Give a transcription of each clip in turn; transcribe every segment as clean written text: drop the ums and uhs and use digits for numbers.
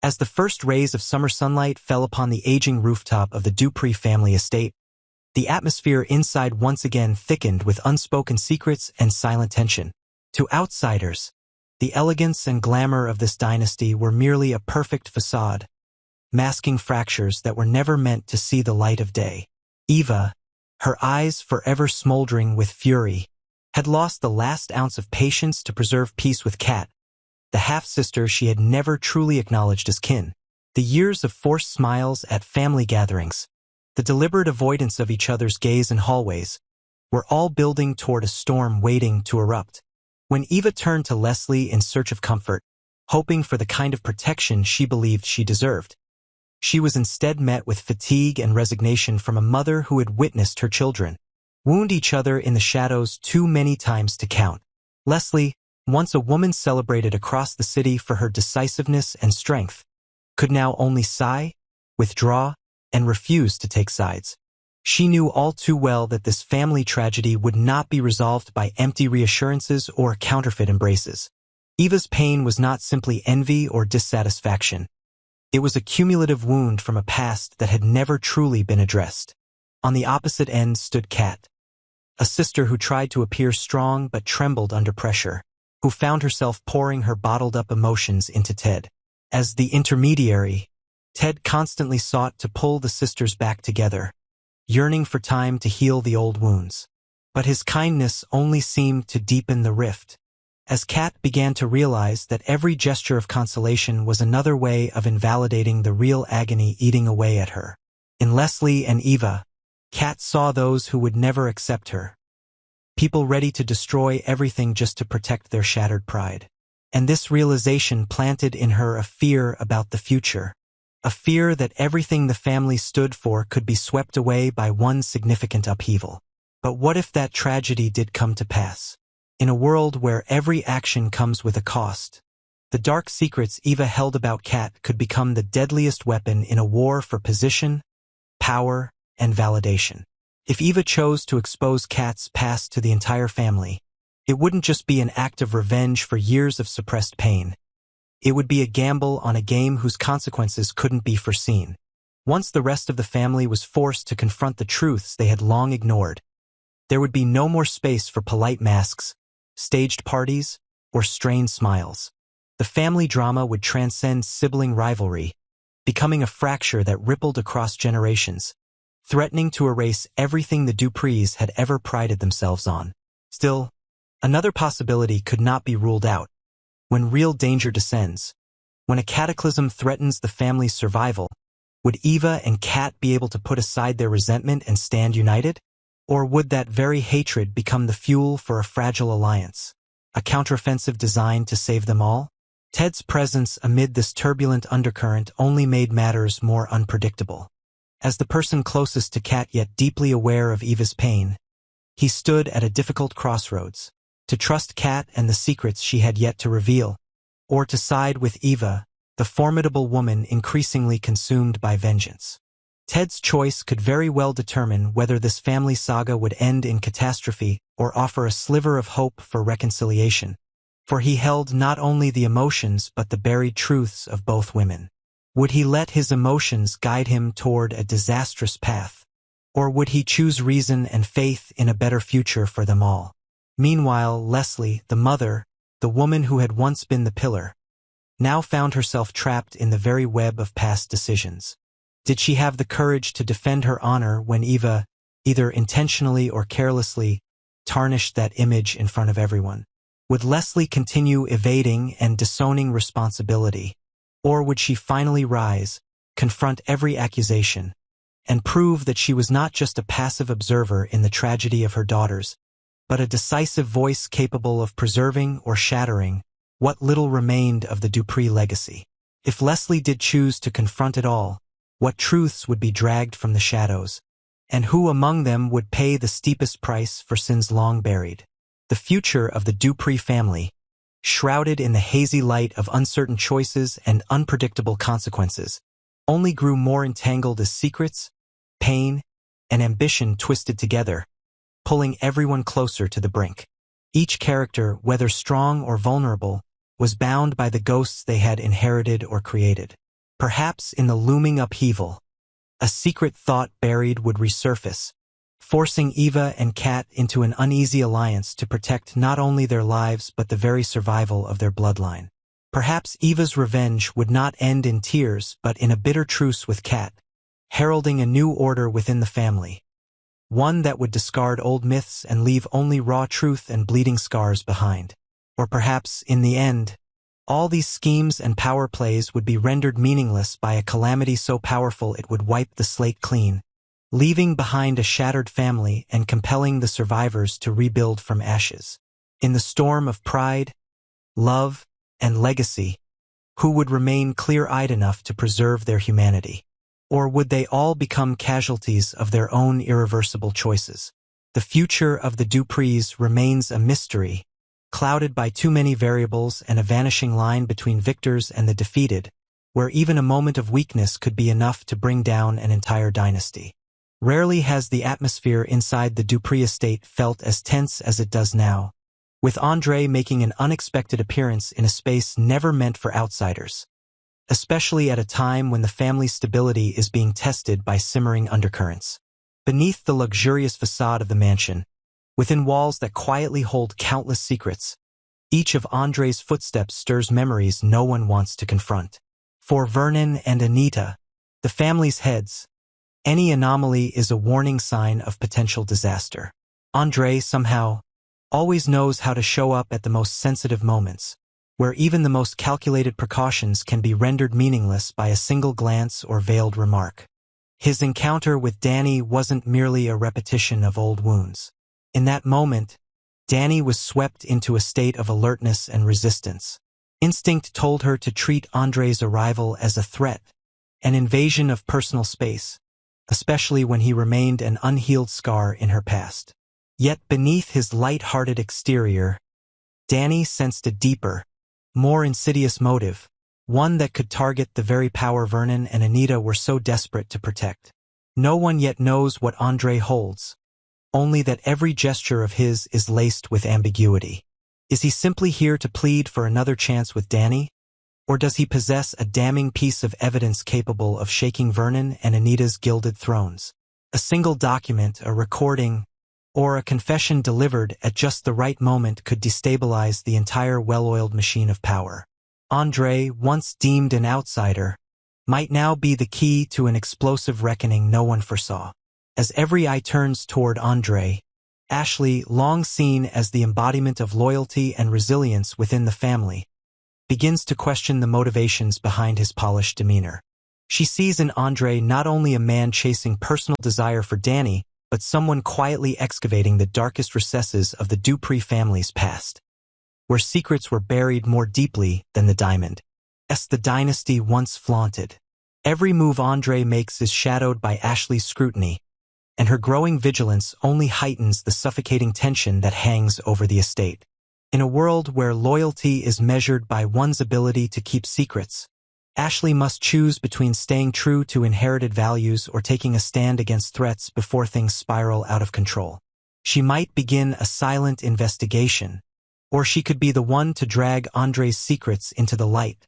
As the first rays of summer sunlight fell upon the aging rooftop of the Dupree family estate, the atmosphere inside once again thickened with unspoken secrets and silent tension. To outsiders, the elegance and glamour of this dynasty were merely a perfect facade, masking fractures that were never meant to see the light of day. Eva, her eyes forever smoldering with fury, had lost the last ounce of patience to preserve peace with Kat, the half-sister she had never truly acknowledged as kin. The years of forced smiles at family gatherings, the deliberate avoidance of each other's gaze in hallways, were all building toward a storm waiting to erupt. When Eva turned to Leslie in search of comfort, hoping for the kind of protection she believed she deserved, she was instead met with fatigue and resignation from a mother who had witnessed her children wound each other in the shadows too many times to count. Leslie, once a woman celebrated across the city for her decisiveness and strength, could now only sigh, withdraw, and refuse to take sides. She knew all too well that this family tragedy would not be resolved by empty reassurances or counterfeit embraces. Eva's pain was not simply envy or dissatisfaction. It was a cumulative wound from a past that had never truly been addressed. On the opposite end stood Kat, a sister who tried to appear strong but trembled under pressure, who found herself pouring her bottled-up emotions into Ted. As the intermediary, Ted constantly sought to pull the sisters back together, yearning for time to heal the old wounds. But his kindness only seemed to deepen the rift, as Kat began to realize that every gesture of consolation was another way of invalidating the real agony eating away at her. In Leslie and Eva, Kat saw those who would never accept her, people ready to destroy everything just to protect their shattered pride. And this realization planted in her a fear about the future, a fear that everything the family stood for could be swept away by one significant upheaval. But what if that tragedy did come to pass? In a world where every action comes with a cost, the dark secrets Eva held about Kat could become the deadliest weapon in a war for position, power, and validation. If Eva chose to expose Kat's past to the entire family, it wouldn't just be an act of revenge for years of suppressed pain. It would be a gamble on a game whose consequences couldn't be foreseen. Once the rest of the family was forced to confront the truths they had long ignored, there would be no more space for polite masks, staged parties, or strained smiles. The family drama would transcend sibling rivalry, becoming a fracture that rippled across generations, threatening to erase everything the Duprees had ever prided themselves on. Still, another possibility could not be ruled out. When real danger descends, when a cataclysm threatens the family's survival, would Eva and Kat be able to put aside their resentment and stand united? Or would that very hatred become the fuel for a fragile alliance, a counteroffensive designed to save them all? Ted's presence amid this turbulent undercurrent only made matters more unpredictable. As the person closest to Kat yet deeply aware of Eva's pain, he stood at a difficult crossroads, to trust Kat and the secrets she had yet to reveal, or to side with Eva, the formidable woman increasingly consumed by vengeance. Ted's choice could very well determine whether this family saga would end in catastrophe or offer a sliver of hope for reconciliation, for he held not only the emotions but the buried truths of both women. Would he let his emotions guide him toward a disastrous path, or would he choose reason and faith in a better future for them all? Meanwhile, Leslie, the mother, the woman who had once been the pillar, now found herself trapped in the very web of past decisions. Did she have the courage to defend her honor when Eva, either intentionally or carelessly, tarnished that image in front of everyone? Would Leslie continue evading and disowning responsibility, or would she finally rise, confront every accusation, and prove that she was not just a passive observer in the tragedy of her daughters, but a decisive voice capable of preserving or shattering what little remained of the Dupree legacy? If Leslie did choose to confront it all, what truths would be dragged from the shadows, and who among them would pay the steepest price for sins long buried? The future of the Dupree family, shrouded in the hazy light of uncertain choices and unpredictable consequences, only grew more entangled as secrets, pain, and ambition twisted together, pulling everyone closer to the brink. Each character, whether strong or vulnerable, was bound by the ghosts they had inherited or created. Perhaps in the looming upheaval, a secret thought buried would resurface, forcing Eva and Kat into an uneasy alliance to protect not only their lives but the very survival of their bloodline. Perhaps Eva's revenge would not end in tears but in a bitter truce with Kat, heralding a new order within the family, one that would discard old myths and leave only raw truth and bleeding scars behind. Or perhaps, in the end, all these schemes and power plays would be rendered meaningless by a calamity so powerful it would wipe the slate clean, leaving behind a shattered family and compelling the survivors to rebuild from ashes. In the storm of pride, love, and legacy, who would remain clear-eyed enough to preserve their humanity? Or would they all become casualties of their own irreversible choices? The future of the Duprees remains a mystery, clouded by too many variables and a vanishing line between victors and the defeated, where even a moment of weakness could be enough to bring down an entire dynasty. Rarely has the atmosphere inside the Dupree estate felt as tense as it does now, with André making an unexpected appearance in a space never meant for outsiders, especially at a time when the family's stability is being tested by simmering undercurrents. Beneath the luxurious facade of the mansion, within walls that quietly hold countless secrets, each of André's footsteps stirs memories no one wants to confront. For Vernon and Anita, the family's heads, any anomaly is a warning sign of potential disaster. André, somehow, always knows how to show up at the most sensitive moments, where even the most calculated precautions can be rendered meaningless by a single glance or veiled remark. His encounter with Danny wasn't merely a repetition of old wounds. In that moment, Danny was swept into a state of alertness and resistance. Instinct told her to treat André's arrival as a threat, an invasion of personal space, especially when he remained an unhealed scar in her past. Yet beneath his light-hearted exterior, Danny sensed a deeper, more insidious motive, one that could target the very power Vernon and Anita were so desperate to protect. No one yet knows what André holds, only that every gesture of his is laced with ambiguity. Is he simply here to plead for another chance with Danny? Or does he possess a damning piece of evidence capable of shaking Vernon and Anita's gilded thrones? A single document, a recording, or a confession delivered at just the right moment could destabilize the entire well-oiled machine of power. André, once deemed an outsider, might now be the key to an explosive reckoning no one foresaw. As every eye turns toward André, Ashley, long seen as the embodiment of loyalty and resilience within the family, begins to question the motivations behind his polished demeanor. She sees in André not only a man chasing personal desire for Danny, but someone quietly excavating the darkest recesses of the Dupree family's past, where secrets were buried more deeply than the diamond, as the dynasty once flaunted. Every move André makes is shadowed by Ashley's scrutiny, and her growing vigilance only heightens the suffocating tension that hangs over the estate. In a world where loyalty is measured by one's ability to keep secrets, Ashley must choose between staying true to inherited values or taking a stand against threats before things spiral out of control. She might begin a silent investigation, or she could be the one to drag André's secrets into the light.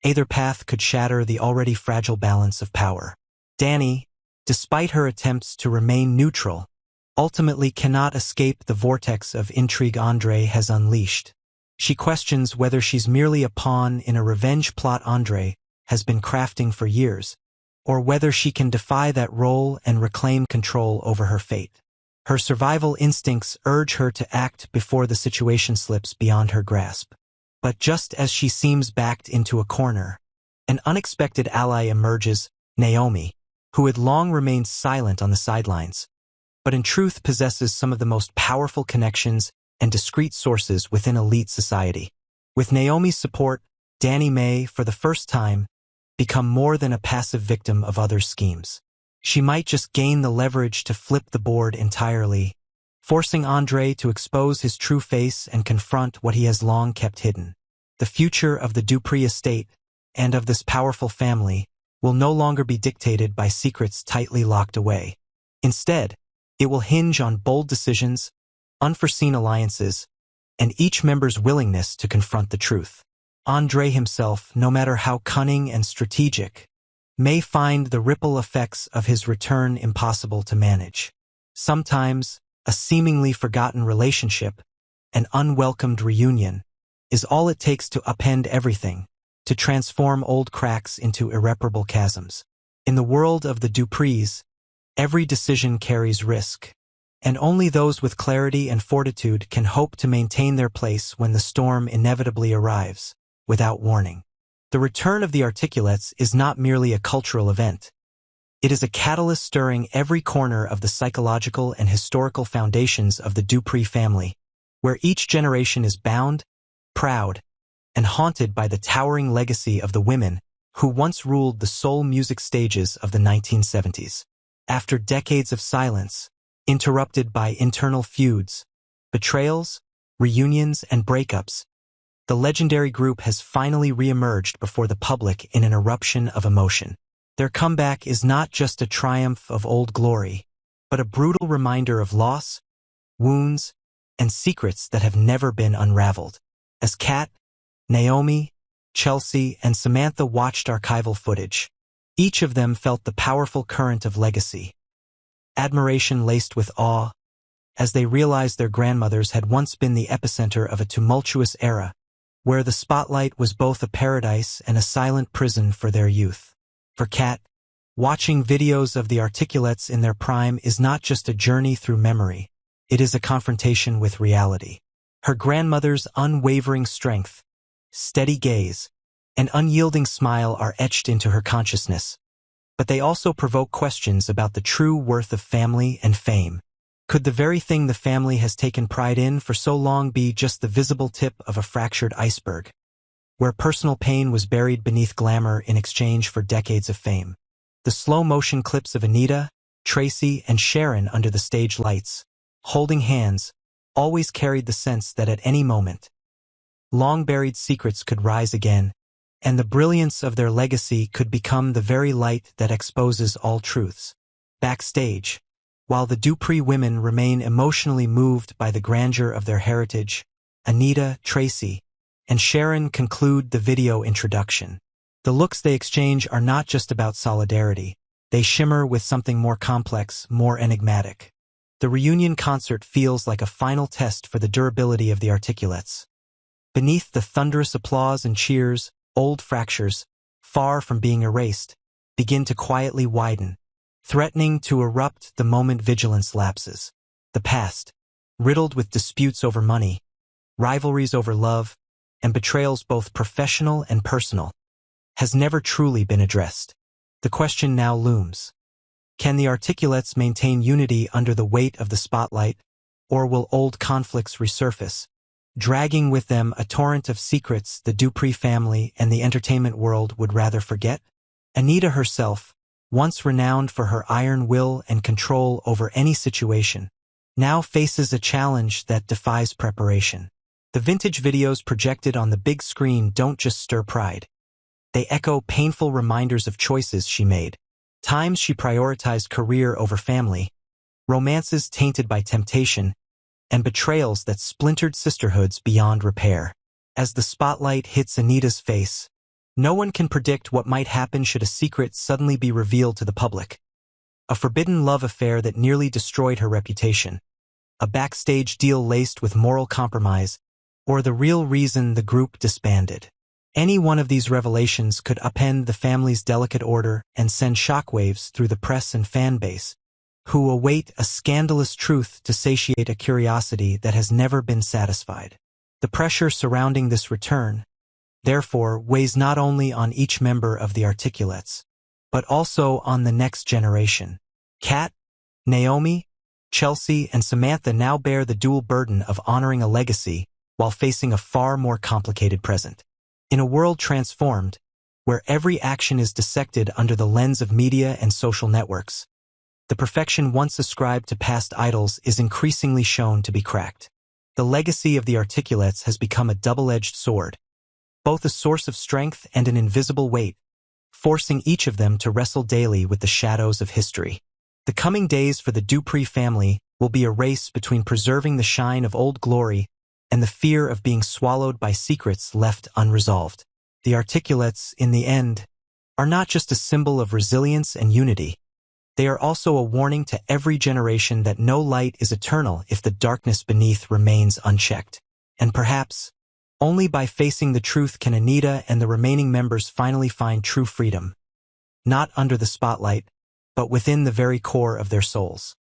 Either path could shatter the already fragile balance of power. Danny, despite her attempts to remain neutral, ultimately cannot escape the vortex of intrigue André has unleashed. She questions whether she's merely a pawn in a revenge plot André has been crafting for years, or whether she can defy that role and reclaim control over her fate. Her survival instincts urge her to act before the situation slips beyond her grasp. But just as she seems backed into a corner, an unexpected ally emerges, Naomi, who had long remained silent on the sidelines, but in truth possesses some of the most powerful connections and discreet sources within elite society. With Naomi's support, Danny may, for the first time, become more than a passive victim of others' schemes. She might just gain the leverage to flip the board entirely, forcing André to expose his true face and confront what he has long kept hidden. The future of the Dupree estate, and of this powerful family, will no longer be dictated by secrets tightly locked away. Instead, it will hinge on bold decisions, unforeseen alliances, and each member's willingness to confront the truth. Andre himself, no matter how cunning and strategic, may find the ripple effects of his return impossible to manage. Sometimes, a seemingly forgotten relationship, an unwelcomed reunion, is all it takes to upend everything, to transform old cracks into irreparable chasms. In the world of the Duprees, every decision carries risk, and only those with clarity and fortitude can hope to maintain their place when the storm inevitably arrives, without warning. The return of the Articulates is not merely a cultural event. It is a catalyst stirring every corner of the psychological and historical foundations of the Dupree family, where each generation is bound, proud, and haunted by the towering legacy of the women who once ruled the soul music stages of the 1970s. After decades of silence, interrupted by internal feuds, betrayals, reunions, and breakups, the legendary group has finally re-emerged before the public in an eruption of emotion. Their comeback is not just a triumph of old glory, but a brutal reminder of loss, wounds, and secrets that have never been unraveled. As Kat, Naomi, Chelsea, and Samantha watched archival footage, each of them felt the powerful current of legacy. Admiration laced with awe, as they realized their grandmothers had once been the epicenter of a tumultuous era, where the spotlight was both a paradise and a silent prison for their youth. For Kat, watching videos of the Articulates in their prime is not just a journey through memory, it is a confrontation with reality. Her grandmother's unwavering strength, steady gaze, and unyielding smile are etched into her consciousness, but they also provoke questions about the true worth of family and fame. Could the very thing the family has taken pride in for so long be just the visible tip of a fractured iceberg, where personal pain was buried beneath glamour in exchange for decades of fame? The slow-motion clips of Anita, Tracy, and Sharon under the stage lights, holding hands, always carried the sense that at any moment, long-buried secrets could rise again, and the brilliance of their legacy could become the very light that exposes all truths. Backstage, while the Dupree women remain emotionally moved by the grandeur of their heritage, Anita, Tracy, and Sharon conclude the video introduction. The looks they exchange are not just about solidarity, they shimmer with something more complex, more enigmatic. The reunion concert feels like a final test for the durability of the Articulates. Beneath the thunderous applause and cheers, old fractures, far from being erased, begin to quietly widen, threatening to erupt the moment vigilance lapses. The past, riddled with disputes over money, rivalries over love, and betrayals both professional and personal, has never truly been addressed. The question now looms: can the Articulates maintain unity under the weight of the spotlight, or will old conflicts resurface, dragging with them a torrent of secrets the Dupree family and the entertainment world would rather forget? Anita herself, once renowned for her iron will and control over any situation, now faces a challenge that defies preparation. The vintage videos projected on the big screen don't just stir pride. They echo painful reminders of choices she made, times she prioritized career over family, romances tainted by temptation, and betrayals that splintered sisterhoods beyond repair. As the spotlight hits Anita's face, no one can predict what might happen should a secret suddenly be revealed to the public. A forbidden love affair that nearly destroyed her reputation, a backstage deal laced with moral compromise, or the real reason the group disbanded. Any one of these revelations could upend the family's delicate order and send shockwaves through the press and fan base, who await a scandalous truth to satiate a curiosity that has never been satisfied. The pressure surrounding this return, therefore, weighs not only on each member of the Articulates, but also on the next generation. Kat, Naomi, Chelsea, and Samantha now bear the dual burden of honoring a legacy while facing a far more complicated present. In a world transformed, where every action is dissected under the lens of media and social networks, the perfection once ascribed to past idols is increasingly shown to be cracked. The legacy of the Articulates has become a double-edged sword, both a source of strength and an invisible weight, forcing each of them to wrestle daily with the shadows of history. The coming days for the Dupree family will be a race between preserving the shine of old glory and the fear of being swallowed by secrets left unresolved. The articulates, in the end, are not just a symbol of resilience and unity. They are also a warning to every generation that no light is eternal if the darkness beneath remains unchecked. And perhaps, only by facing the truth can Anita and the remaining members finally find true freedom, not under the spotlight, but within the very core of their souls.